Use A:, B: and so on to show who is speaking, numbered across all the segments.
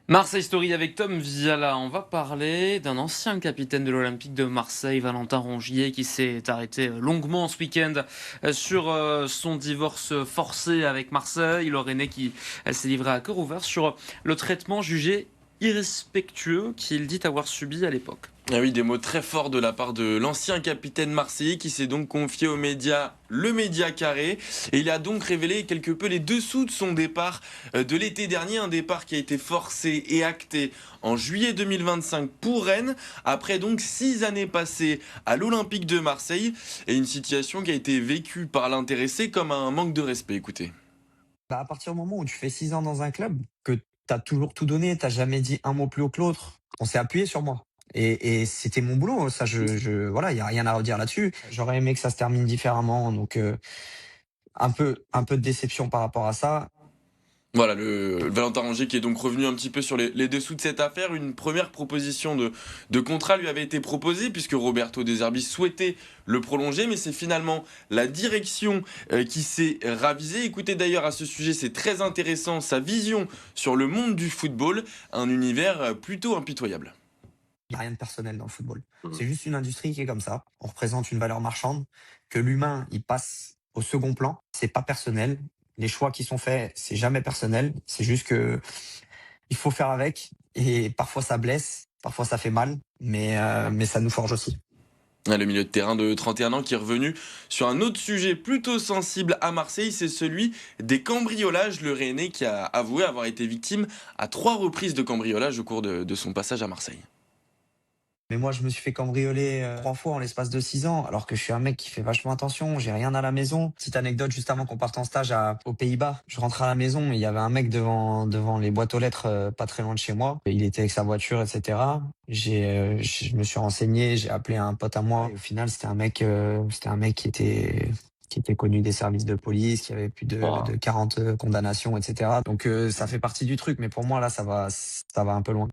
A: Marseille Story avec Tom Viala. On va parler d'un ancien capitaine de l'Olympique de Marseille, Valentin Rongier, qui s'est arrêté longuement ce week-end sur son divorce forcé avec Marseille. Lorrainais qui s'est livré à cœur ouvert sur le traitement jugé irrespectueux qu'il dit avoir subi à l'époque.
B: Ah oui, des mots très forts de la part de l'ancien capitaine marseillais qui s'est donc confié aux médias, le Média Carré. Et il a donc révélé quelque peu les dessous de son départ de l'été dernier, un départ qui a été forcé et acté en juillet 2025 pour Rennes, après donc 6 années passées à l'Olympique de Marseille, et une situation qui a été vécue par l'intéressé comme un manque de respect. Écoutez.
C: À partir du moment où tu fais 6 ans dans un club, que tu as toujours tout donné, tu jamais dit un mot plus haut que l'autre, on s'est appuyé sur moi et c'était mon boulot, ça voilà, il y a rien à redire là-dessus. J'aurais aimé que ça se termine différemment, donc un peu de déception par rapport à ça.
B: Voilà, le Valentin Rongier qui est donc revenu un petit peu sur les dessous de cette affaire. Une première proposition de contrat lui avait été proposée puisque Roberto De Zerbi souhaitait le prolonger, mais c'est finalement la direction qui s'est ravisée. Écoutez d'ailleurs à ce sujet, c'est très intéressant, sa vision sur le monde du football, un univers plutôt impitoyable.
C: Il y a rien de personnel dans le football.
B: Mhm.
C: C'est juste une industrie qui est comme ça. On représente une valeur marchande, que l'humain, il passe au second plan. C'est pas personnel. Les choix qui sont faits, c'est jamais personnel. C'est juste que il faut faire avec. Et parfois ça blesse, parfois ça fait mal, mais ça nous forge aussi.
B: Le milieu de terrain de 31 ans qui est revenu sur un autre sujet plutôt sensible à Marseille, c'est celui des cambriolages. Le Rennais qui a avoué avoir été victime à 3 reprises de cambriolage au cours de son passage à Marseille.
C: Mais moi, je me suis fait cambrioler 3 fois en l'espace de 6 ans, alors que je suis un mec qui fait vachement attention, j'ai rien à la maison. Petite anecdote, juste avant qu'on parte en stage aux Pays-Bas, je rentre à la maison et il y avait un mec devant les boîtes aux lettres pas très loin de chez moi. Il était avec sa voiture, etc. Je me suis renseigné, j'ai appelé un pote à moi. Et au final, c'était un mec qui était connu des services de police, qui avait plus de 40 condamnations, etc. Donc ça fait partie du truc, mais pour moi, là, ça va un peu loin.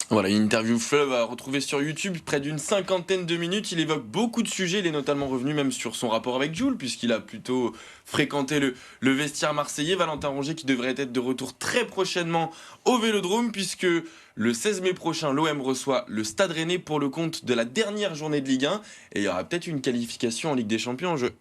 B: Voilà, une interview fleuve à retrouver sur YouTube, près d'une cinquantaine de minutes. Il évoque beaucoup de sujets. Il est notamment revenu même sur son rapport avec Jules, puisqu'il a plutôt fréquenté le vestiaire marseillais. Valentin Rongier qui devrait être de retour très prochainement au Vélodrome, puisque le 16 mai prochain, l'OM reçoit le Stade Rennais pour le compte de la dernière journée de Ligue 1. Et il y aura peut-être une qualification en Ligue des Champions en jeu.